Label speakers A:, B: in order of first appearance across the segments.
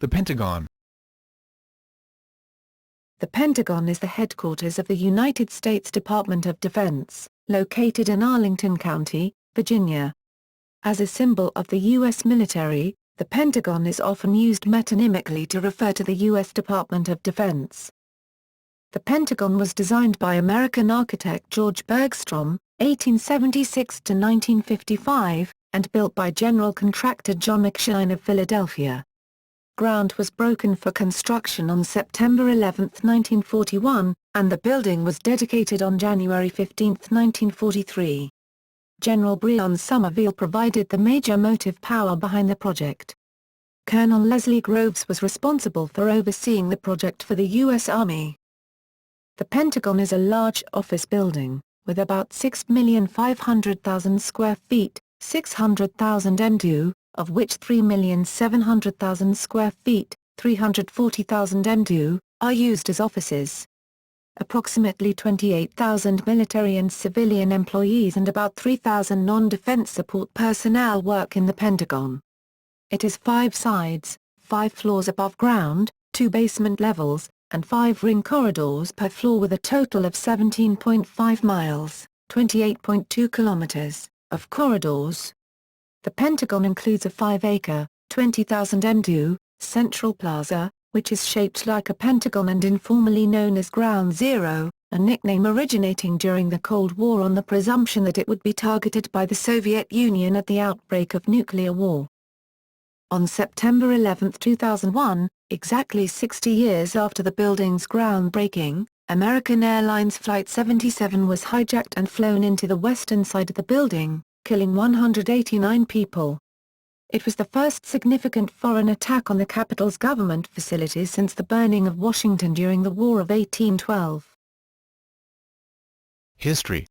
A: The Pentagon.
B: The Pentagon is the headquarters of the United States Department of Defense, located in Arlington County, Virginia. As a symbol of the U.S. military, the Pentagon is often used metonymically to refer to the U.S. Department of Defense. The Pentagon was designed by American architect George Bergstrom, 1876–1955, and built by general contractor John McShane of Philadelphia. Ground was broken for construction on September 11, 1941, and the building was dedicated on January 15, 1943. General Breon Somerville provided the major motive power behind the project. Colonel Leslie Groves was responsible for overseeing the project for the U.S. Army. The Pentagon is a large office building, with about 6,500,000 square feet, 600,000 m2, of which 3,700,000 square feet, 340,000 m2, are used as offices. Approximately 28,000 military and civilian employees and about 3,000 non-defense support personnel work in the Pentagon. It has 5 sides, 5 floors above ground, 2 basement levels, and 5 ring corridors per floor with a total of 17.5 miles, 28.2 kilometers, of corridors. The Pentagon includes a 5-acre, 20,000 m2, central plaza, which is shaped like a pentagon and informally known as Ground Zero, a nickname originating during the Cold War on the presumption that it would be targeted by the Soviet Union at the outbreak of nuclear war. On September 11, 2001, exactly 60 years after the building's groundbreaking, American Airlines Flight 77 was hijacked and flown into the western side of the building, killing 189 people. It was the first significant foreign attack on the Capitol's government facilities since the burning of Washington during the War of 1812.
A: History.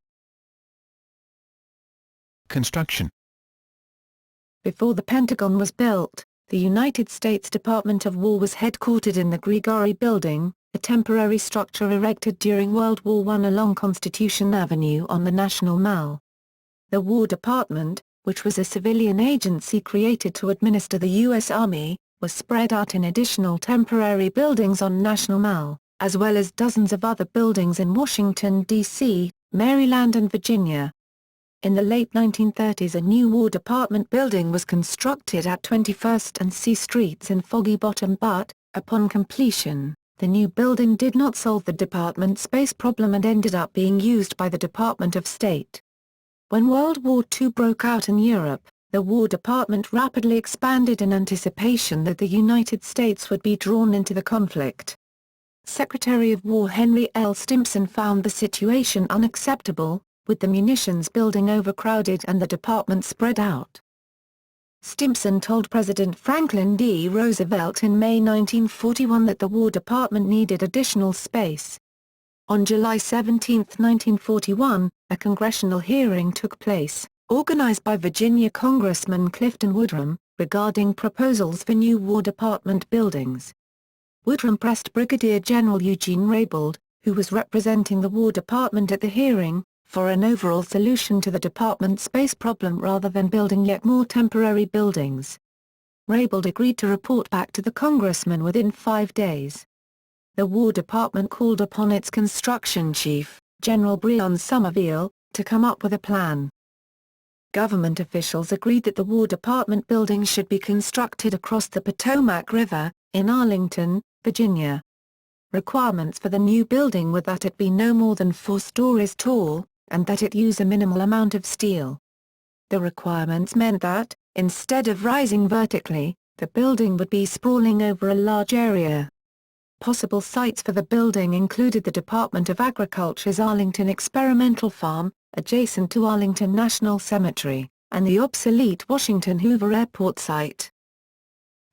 A: Construction.
B: Before the Pentagon was built, the United States Department of War was headquartered in the Grigori Building, a temporary structure erected during World War I along Constitution Avenue on the National Mall. The War Department, which was a civilian agency created to administer the U.S. Army, was spread out in additional temporary buildings on National Mall, as well as dozens of other buildings in Washington, D.C., Maryland and Virginia. In the late 1930s a new War Department building was constructed at 21st and C Streets in Foggy Bottom but, upon completion, the new building did not solve the department's space problem and ended up being used by the Department of State. When World War II broke out in Europe, the War Department rapidly expanded in anticipation that the United States would be drawn into the conflict. Secretary of War Henry L. Stimson found the situation unacceptable, with the munitions building overcrowded and the department spread out. Stimson told President Franklin D. Roosevelt in May 1941 that the War Department needed additional space. On July 17, 1941, a congressional hearing took place, organized by Virginia Congressman Clifton Woodrum, regarding proposals for new War Department buildings. Woodrum pressed Brigadier General Eugene Raybould, who was representing the War Department at the hearing, for an overall solution to the department's space problem rather than building yet more temporary buildings. Raybould agreed to report back to the congressman within 5 days. The War Department called upon its construction chief, General Breon Somerville, to come up with a plan. Government officials agreed that the War Department building should be constructed across the Potomac River, in Arlington, Virginia. Requirements for the new building were that it be no more than 4 stories tall, and that it use a minimal amount of steel. The requirements meant that, instead of rising vertically, the building would be sprawling over a large area. Possible sites for the building included the Department of Agriculture's Arlington Experimental Farm, adjacent to Arlington National Cemetery, and the obsolete Washington Hoover Airport site.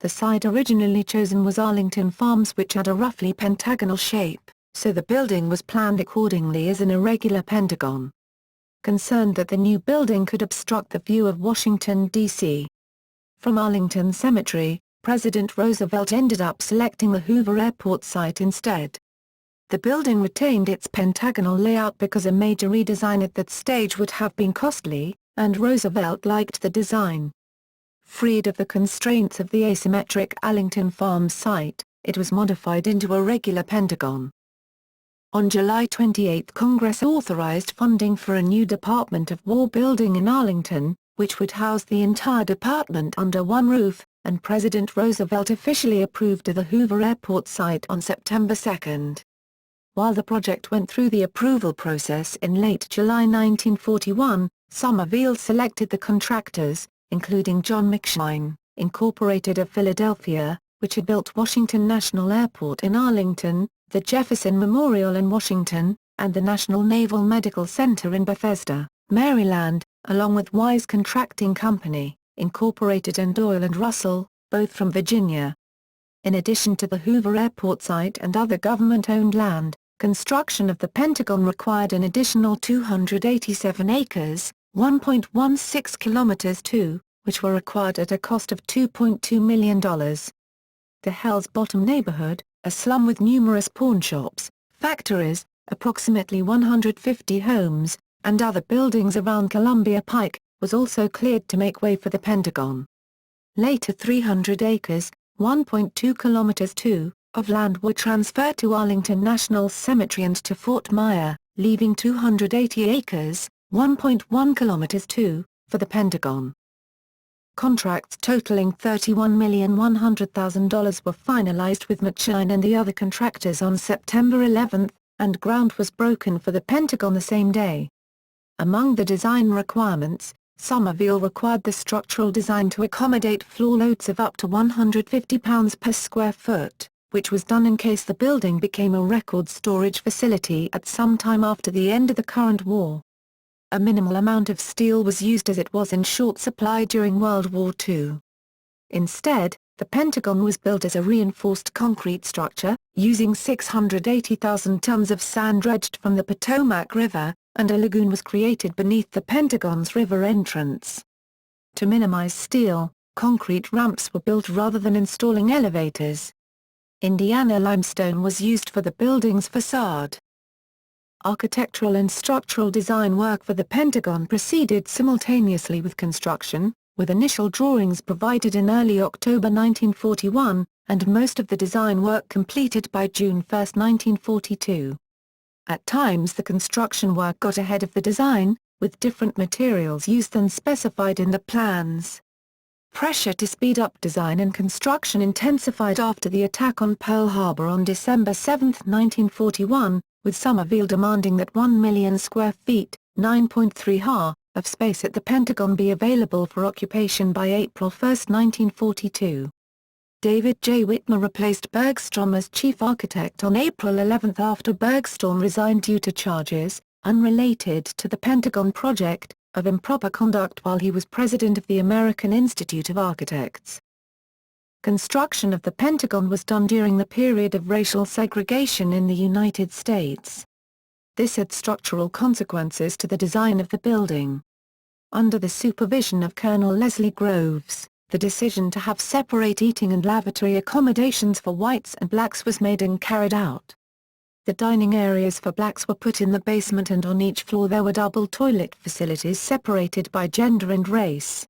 B: The site originally chosen was Arlington Farms, which had a roughly pentagonal shape, so the building was planned accordingly as an irregular pentagon. Concerned that the new building could obstruct the view of Washington, D.C. from Arlington Cemetery, President Roosevelt ended up selecting the Hoover Airport site instead. The building retained its pentagonal layout because a major redesign at that stage would have been costly, and Roosevelt liked the design. Freed of the constraints of the asymmetric Arlington Farms site, it was modified into a regular Pentagon. On July 28 Congress authorized funding for a new Department of War building in Arlington, which would house the entire department under one roof, and President Roosevelt officially approved the Hoover Airport site on September 2. While the project went through the approval process in late July 1941, Somerville selected the contractors, including John McShine, Incorporated of Philadelphia, which had built Washington National Airport in Arlington, the Jefferson Memorial in Washington, and the National Naval Medical Center in Bethesda, Maryland, along with Wise Contracting Company, Incorporated and Doyle and Russell, both from Virginia. In addition to the Hoover Airport site and other government-owned land, construction of the Pentagon required an additional 287 acres, 1.16 kilometers (2), which were acquired at a cost of $2.2 million. The Hell's Bottom neighborhood, a slum with numerous pawnshops, factories, approximately 150 homes, and other buildings around Columbia Pike, was also cleared to make way for the Pentagon. Later 300 acres, 1.2 kilometers (2), of land were transferred to Arlington National Cemetery and to Fort Myer, leaving 280 acres, 1.1 kilometers (2), for the Pentagon. Contracts totaling $31,100,000 were finalized with McShine and the other contractors on September 11, and ground was broken for the Pentagon the same day. Among the design requirements, Somerville required the structural design to accommodate floor loads of up to 150 pounds per square foot, which was done in case the building became a record storage facility at some time after the end of the current war. A minimal amount of steel was used as it was in short supply during World War II. Instead, the Pentagon was built as a reinforced concrete structure, using 680,000 tons of sand dredged from the Potomac River, and a lagoon was created beneath the Pentagon's river entrance. To minimize steel, concrete ramps were built rather than installing elevators. Indiana limestone was used for the building's facade. Architectural and structural design work for the Pentagon proceeded simultaneously with construction, with initial drawings provided in early October 1941, and most of the design work completed by June 1, 1942. At times the construction work got ahead of the design, with different materials used than specified in the plans. Pressure to speed up design and construction intensified after the attack on Pearl Harbor on December 7, 1941, with Somerville demanding that 1 million square feet, 9.3 ha, of space at the Pentagon be available for occupation by April 1, 1942. David J. Whitmer replaced Bergstrom as chief architect on April 11 after Bergstrom resigned due to charges, unrelated to the Pentagon project, of improper conduct while he was president of the American Institute of Architects. Construction of the Pentagon was done during the period of racial segregation in the United States. This had structural consequences to the design of the building. Under the supervision of Colonel Leslie Groves, the decision to have separate eating and lavatory accommodations for whites and blacks was made and carried out. The dining areas for blacks were put in the basement, and on each floor there were double toilet facilities separated by gender and race.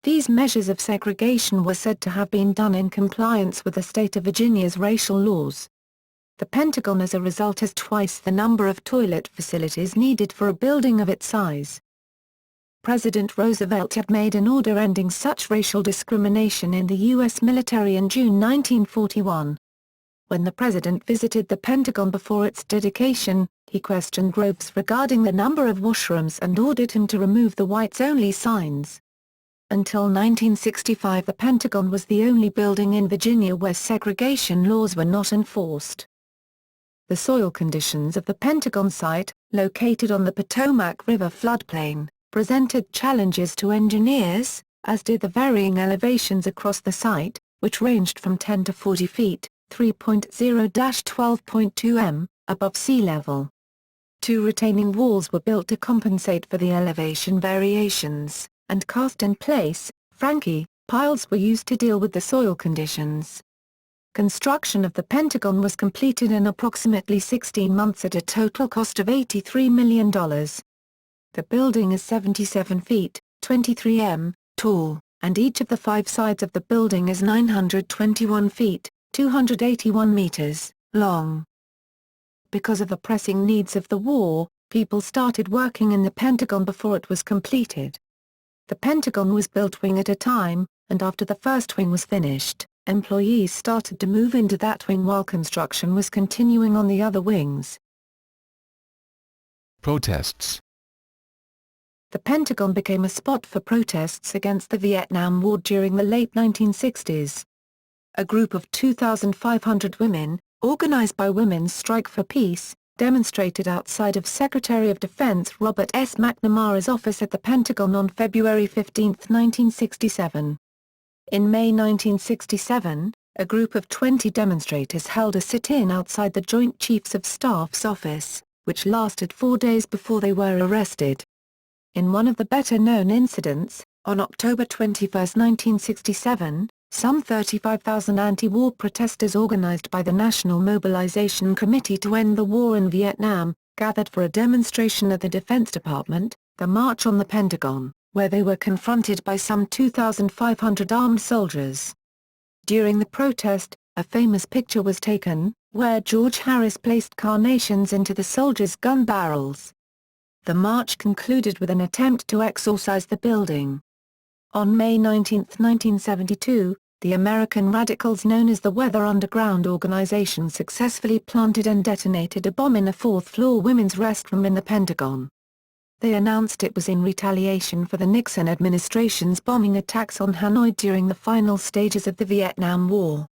B: These measures of segregation were said to have been done in compliance with the state of Virginia's racial laws. The Pentagon as a result has twice the number of toilet facilities needed for a building of its size. President Roosevelt had made an order ending such racial discrimination in the U.S. military in June 1941. When the president visited the Pentagon before its dedication, he questioned Groves regarding the number of washrooms and ordered him to remove the whites-only signs. Until 1965 the Pentagon was the only building in Virginia where segregation laws were not enforced. The soil conditions of the Pentagon site, located on the Potomac River floodplain, presented challenges to engineers, as did the varying elevations across the site, which ranged from 10 to 40 feet, 3.0-12.2 m, above sea level. 2 retaining walls were built to compensate for the elevation variations, and cast in place, Frankie, piles were used to deal with the soil conditions. Construction of the Pentagon was completed in approximately 16 months at a total cost of $83 million. The building is 77 feet, 23 m, tall, and each of the 5 sides of the building is 921 feet, 281 meters, long. Because of the pressing needs of the war, people started working in the Pentagon before it was completed. The Pentagon was built wing at a time, and after the first wing was finished, employees started to move into that wing while construction was continuing on the other wings.
A: Protests.
B: The Pentagon became a spot for protests against the Vietnam War during the late 1960s. A group of 2,500 women, organized by Women's Strike for Peace, demonstrated outside of Secretary of Defense Robert S. McNamara's office at the Pentagon on February 15, 1967. In May 1967, a group of 20 demonstrators held a sit-in outside the Joint Chiefs of Staff's office, which lasted 4 days before they were arrested. In one of the better-known incidents, on October 21, 1967, some 35,000 anti-war protesters organized by the National Mobilization Committee to End the War in Vietnam, gathered for a demonstration at the Defense Department, the March on the Pentagon, where they were confronted by some 2,500 armed soldiers. During the protest, a famous picture was taken, where George Harris placed carnations into the soldiers' gun barrels. The march concluded with an attempt to exorcise the building. On May 19, 1972, the American radicals known as the Weather Underground Organization successfully planted and detonated a bomb in a 4th-floor women's restroom in the Pentagon. They announced it was in retaliation for the Nixon administration's bombing attacks on Hanoi during the final stages of the Vietnam War.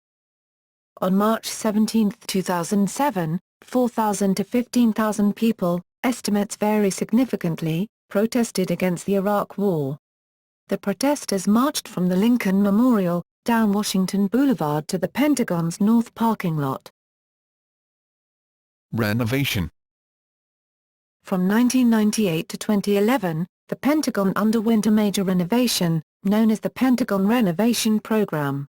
B: On March 17, 2007, 4,000 to 15,000 people, estimates vary significantly, protested against the Iraq War. The protesters marched from the Lincoln Memorial, down Washington Boulevard to the Pentagon's north parking lot.
A: Renovation.
B: From 1998 to 2011, the Pentagon underwent a major renovation, known as the Pentagon Renovation Program.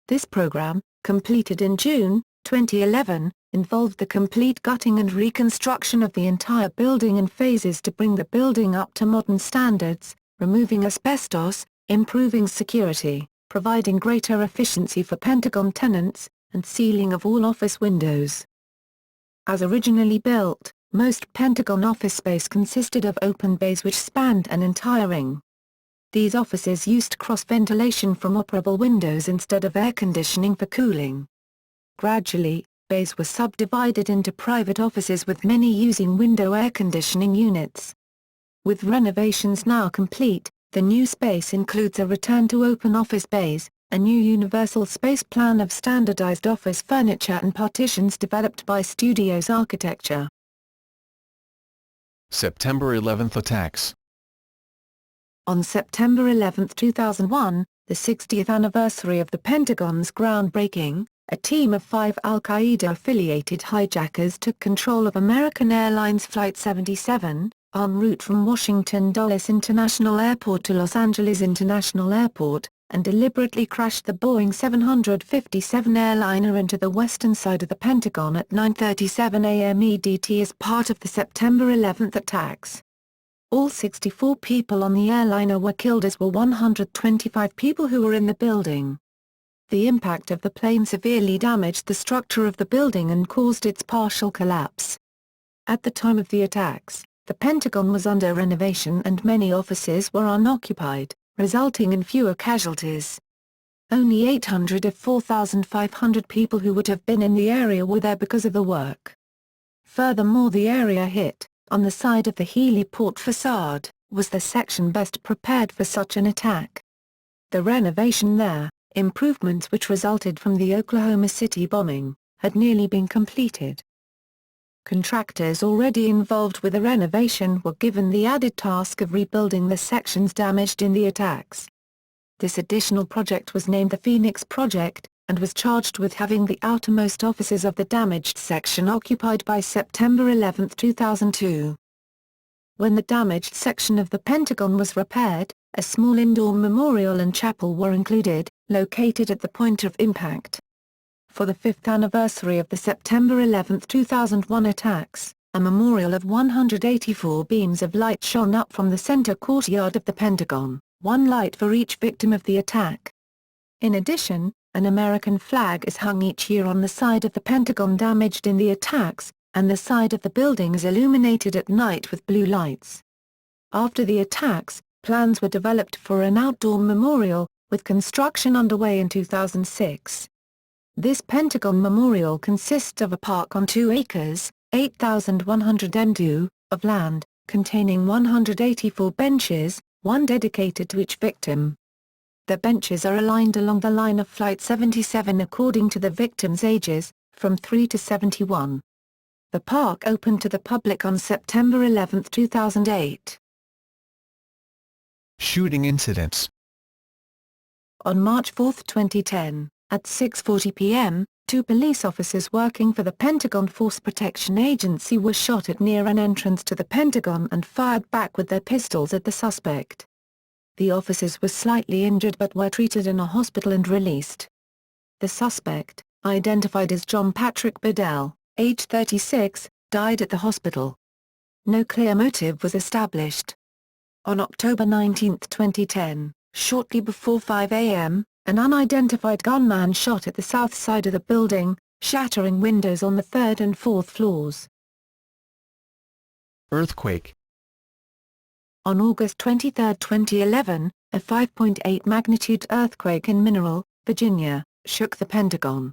B: This program, completed in June 2011, involved the complete gutting and reconstruction of the entire building in phases to bring the building up to modern standards, removing asbestos, improving security, providing greater efficiency for Pentagon tenants, and sealing of all office windows. As originally built, most Pentagon office space consisted of open bays which spanned an entire ring. These offices used cross-ventilation from operable windows instead of air conditioning for cooling. Gradually, bays were subdivided into private offices with many using window air conditioning units. With renovations now complete, the new space includes a return to open office bays, a new universal space plan of standardized office furniture and partitions developed by Studios Architecture.
A: September 11 attacks.
B: On September 11, 2001, the 60th anniversary of the Pentagon's groundbreaking, a team of 5 al-Qaeda-affiliated hijackers took control of American Airlines Flight 77, en route from Washington Dulles International Airport to Los Angeles International Airport, and deliberately crashed the Boeing 757 airliner into the western side of the Pentagon at 9:37 a.m. EDT as part of the September 11 attacks. All 64 people on the airliner were killed, as were 125 people who were in the building. The impact of the plane severely damaged the structure of the building and caused its partial collapse. At the time of the attacks, the Pentagon was under renovation and many offices were unoccupied, resulting in fewer casualties. Only 800 of 4,500 people who would have been in the area were there because of the work. Furthermore, the area hit, on the side of the heliport facade, was the section best prepared for such an attack. The renovation there, improvements which resulted from the Oklahoma City bombing, had nearly been completed. Contractors already involved with the renovation were given the added task of rebuilding the sections damaged in the attacks. This additional project was named the Phoenix Project, and was charged with having the outermost offices of the damaged section occupied by September 11, 2002. When the damaged section of the Pentagon was repaired, a small indoor memorial and chapel were included, located at the point of impact. For the 5th anniversary of the September 11, 2001 attacks, a memorial of 184 beams of light shone up from the center courtyard of the Pentagon. one light for each victim of the attack. In addition, an American flag is hung each year on the side of the Pentagon damaged in the attacks, and the side of the building is illuminated at night with blue lights. After the attacks, plans were developed for an outdoor memorial, with construction underway in 2006. This Pentagon memorial consists of a park on 2 acres, 8,100 m2, of land, containing 184 benches, one dedicated to each victim. The benches are aligned along the line of Flight 77 according to the victims' ages, from 3 to 71. The park opened to the public on September 11, 2008.
A: Shooting incidents.
B: On March 4, 2010, at 6:40 p.m., 2 police officers working for the Pentagon Force Protection Agency were shot at near an entrance to the Pentagon and fired back with their pistols at the suspect. The officers were slightly injured but were treated in a hospital and released. The suspect, identified as John Patrick Bedell, age 36, died at the hospital. No clear motive was established. On October 19, 2010, shortly before 5 a.m., an unidentified gunman shot at the south side of the building, shattering windows on the 3rd and 4th floors.
A: Earthquake.
B: On August 23, 2011, a 5.8 magnitude earthquake in Mineral, Virginia, shook the Pentagon.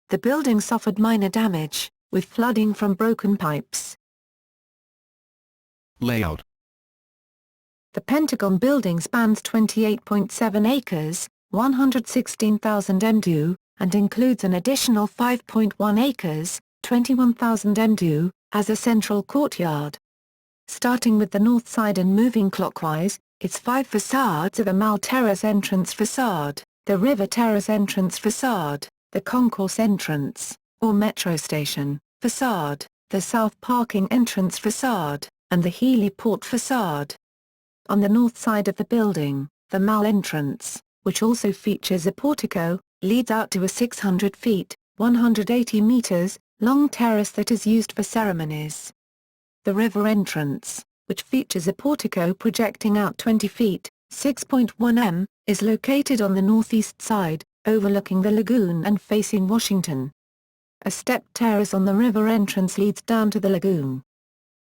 B: The building suffered minor damage, with flooding from broken pipes.
A: Layout.
B: The Pentagon building spans 28.7 acres, 116,000 m2, and includes an additional 5.1 acres, 21,000 m2, as a central courtyard. Starting with the north side and moving clockwise, its 5 facades are the Mall Terrace entrance facade, the River Terrace entrance facade, the Concourse entrance, or Metro Station, facade, the South Parking entrance facade, and the Healy Port facade. On the north side of the building, the Mall entrance, which also features a portico, leads out to a 600 feet, 180 meters, long terrace that is used for ceremonies. The river entrance, which features a portico projecting out 20 feet, 6.1 m, is located on the northeast side, overlooking the lagoon and facing Washington. A stepped terrace on the river entrance leads down to the lagoon.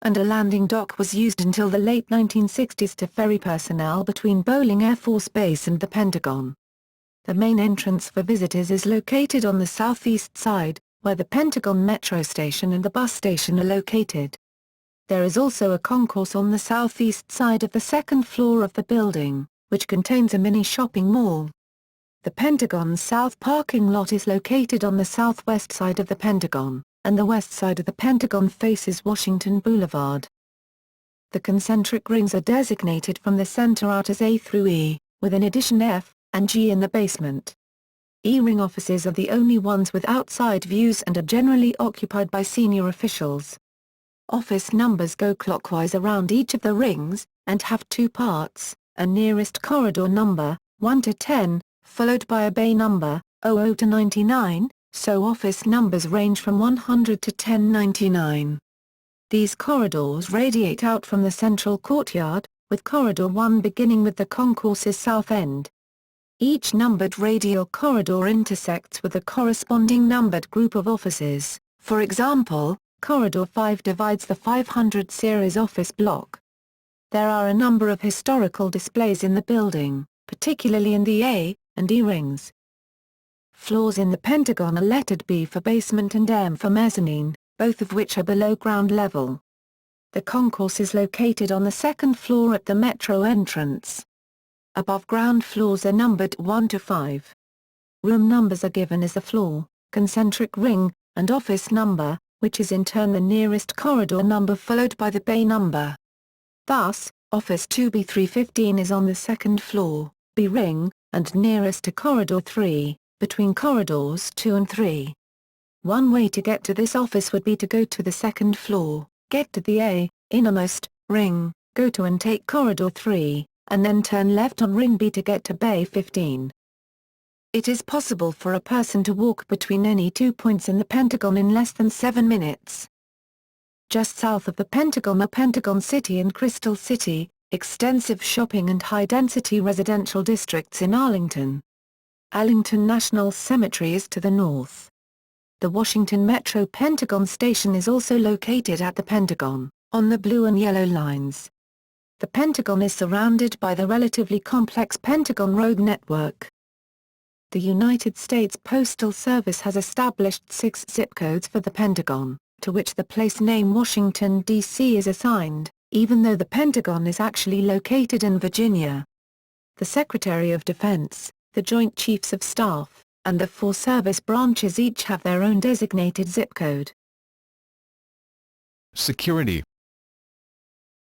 B: And a landing dock was used until the late 1960s to ferry personnel between Bolling Air Force Base and the Pentagon. The main entrance for visitors is located on the southeast side, where the Pentagon Metro Station and the bus station are located. There is also a concourse on the southeast side of the second floor of the building, which contains a mini shopping mall. The Pentagon's south parking lot is located on the southwest side of the Pentagon, and the west side of the Pentagon faces Washington Boulevard. The concentric rings are designated from the center out as A through E, with an addition F and G in the basement. E-ring offices are the only ones with outside views and are generally occupied by senior officials. Office numbers go clockwise around each of the rings, and have 2 parts, a nearest corridor number, 1 to 10, followed by a bay number, 00 to 99, so office numbers range from 100 to 1099. These corridors radiate out from the central courtyard, with Corridor 1 beginning with the concourse's south end. Each numbered radial corridor intersects with a corresponding numbered group of offices. For example, Corridor 5 divides the 500 series office block. There are a number of historical displays in the building, particularly in the A and E rings. Floors in the Pentagon are lettered B for basement and M for mezzanine, both of which are below ground level. The concourse is located on the second floor at the Metro entrance. Above ground floors are numbered 1 to 5. Room numbers are given as the floor, concentric ring, and office number, which is in turn the nearest corridor number followed by the bay number. Thus, Office 2B315 is on the second floor, B ring, and nearest to Corridor 3, between Corridors 2 and 3. One way to get to this office would be to go to the second floor, get to the A, innermost, ring, go to and take Corridor 3, and then turn left on Ring B to get to Bay 15. It is possible for a person to walk between any 2 points in the Pentagon in less than 7 minutes. Just south of the Pentagon are Pentagon City and Crystal City, extensive shopping and high-density residential districts in Arlington. Arlington National Cemetery is to the north. The Washington Metro Pentagon Station is also located at the Pentagon, on the blue and yellow lines. The Pentagon is surrounded by the relatively complex Pentagon Road network. The United States Postal Service has established 6 zip codes for the Pentagon, to which the place name Washington, D.C. is assigned, even though the Pentagon is actually located in Virginia. The Secretary of Defense, the Joint Chiefs of Staff, and the 4 service branches each have their own designated zip code.
A: Security.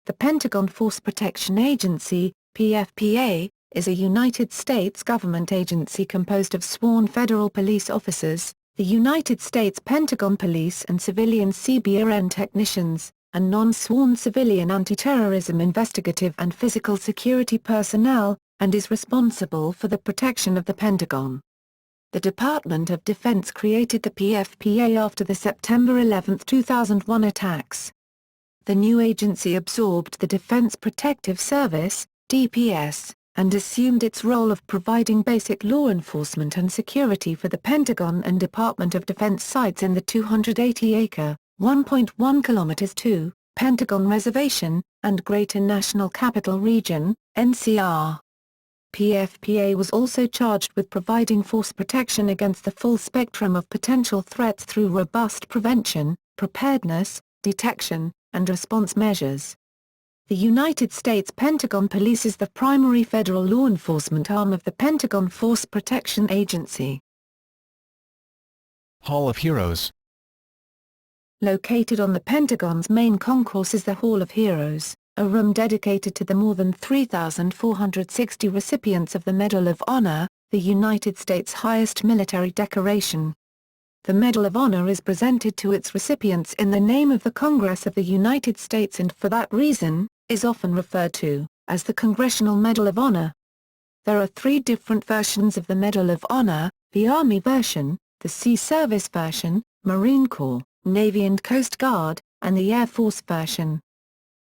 B: The Pentagon Force Protection Agency, PFPA, is a United States government agency composed of sworn federal police officers, the United States Pentagon Police and civilian CBRN technicians, and non-sworn civilian anti-terrorism investigative and physical security personnel, and is responsible for the protection of the Pentagon. The Department of Defense created the PFPA after the September 11, 2001 attacks. The new agency absorbed the Defense Protective Service, DPS, and assumed its role of providing basic law enforcement and security for the Pentagon and Department of Defense sites in the 280-acre, 1.1 kilometers (2) Pentagon Reservation, and Greater National Capital Region, NCR. PFPA was also charged with providing force protection against the full spectrum of potential threats through robust prevention, preparedness, detection, and response measures. The United States Pentagon Police is the primary federal law enforcement arm of the Pentagon Force Protection Agency.
A: Hall of Heroes.
B: Located on the Pentagon's main concourse is the Hall of Heroes, a room dedicated to the more than 3,460 recipients of the Medal of Honor, the United States' highest military decoration. The Medal of Honor is presented to its recipients in the name of the Congress of the United States and for that reason, is often referred to as the Congressional Medal of Honor. There are 3 different versions of the Medal of Honor: the Army version, the Sea Service version, Marine Corps, Navy and Coast Guard, and the Air Force version.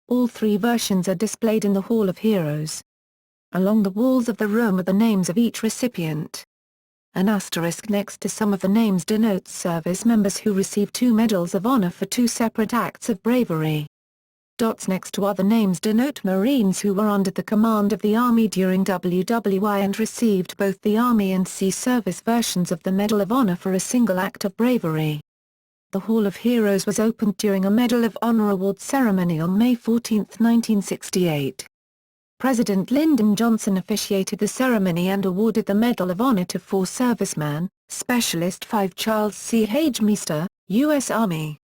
B: All 3 versions are displayed in the Hall of Heroes. Along the walls of the room are the names of each recipient. An asterisk next to some of the names denotes service members who received 2 Medals of Honor for 2 separate acts of bravery. Dots next to other names denote Marines who were under the command of the Army during WWI and received both the Army and Sea Service versions of the Medal of Honor for a single act of bravery. The Hall of Heroes was opened during a Medal of Honor award ceremony on May 14, 1968. President Lyndon Johnson officiated the ceremony and awarded the Medal of Honor to 4 servicemen: Specialist 5 Charles C. Hagemeister, U.S. Army;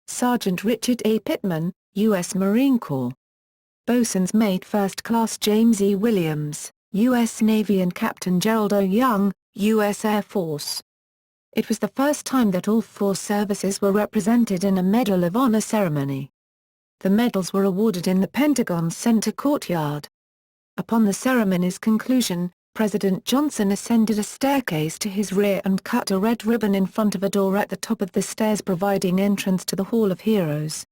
B: Sergeant Richard A. Pittman, U.S. Marine Corps; Boatswain's Mate First Class James E. Williams, U.S. Navy; and Captain Gerald O. Young, U.S. Air Force. It was the first time that all 4 services were represented in a Medal of Honor ceremony. The medals were awarded in the Pentagon's Center Courtyard. Upon the ceremony's conclusion, President Johnson ascended a staircase to his rear and cut a red ribbon in front of a door at the top of the stairs providing entrance to the Hall of Heroes.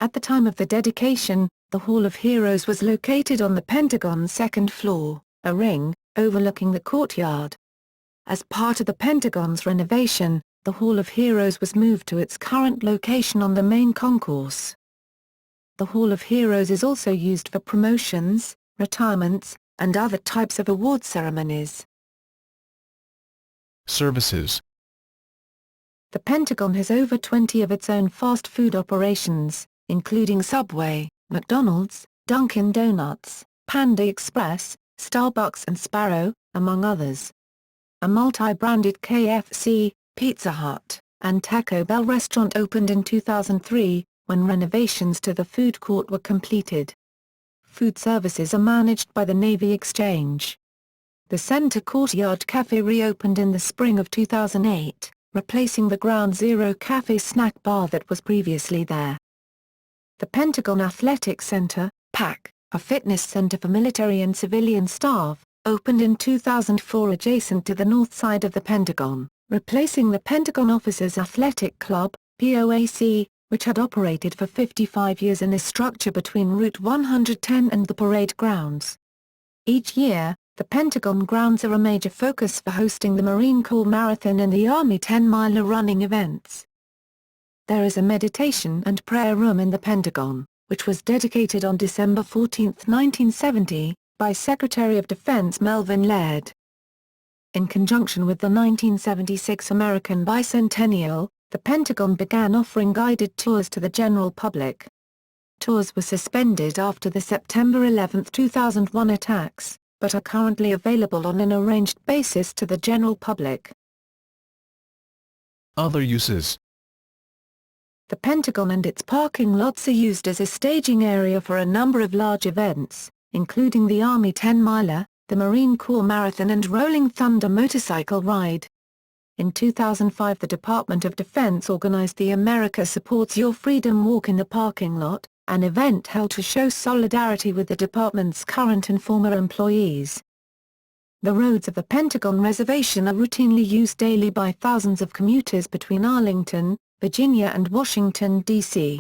B: At the time of the dedication, the Hall of Heroes was located on the Pentagon's 2nd floor, a ring, overlooking the courtyard. As part of the Pentagon's renovation, the Hall of Heroes was moved to its current location on the main concourse. The Hall of Heroes is also used for promotions, retirements, and other types of award ceremonies.
A: Services.
B: The Pentagon has over 20 of its own fast food operations, including Subway, McDonald's, Dunkin' Donuts, Panda Express, Starbucks and Sparrow, among others. A multi-branded KFC, Pizza Hut, and Taco Bell restaurant opened in 2003, when renovations to the food court were completed. Food services are managed by the Navy Exchange. The Center Courtyard Cafe reopened in the spring of 2008, replacing the Ground Zero Cafe snack bar that was previously there. The Pentagon Athletic Center, PAC, a fitness center for military and civilian staff, opened in 2004 adjacent to the north side of the Pentagon, replacing the Pentagon Officers Athletic Club, POAC, which had operated for 55 years in a structure between Route 110 and the parade grounds. Each year, the Pentagon grounds are a major focus for hosting the Marine Corps Marathon and the Army 10-miler running events. There is a meditation and prayer room in the Pentagon, which was dedicated on December 14, 1970, by Secretary of Defense Melvin Laird. In conjunction with the 1976 American Bicentennial, the Pentagon began offering guided tours to the general public. Tours were suspended after the September 11, 2001 attacks, but are currently available on an arranged basis to the general public.
A: Other uses.
B: The Pentagon and its parking lots are used as a staging area for a number of large events, including the Army 10-miler, the Marine Corps Marathon and Rolling Thunder motorcycle ride. In 2005 the Department of Defense organized the America Supports Your Freedom Walk in the parking lot, an event held to show solidarity with the department's current and former employees. The roads of the Pentagon reservation are routinely used daily by thousands of commuters between Arlington, Virginia and Washington, D.C.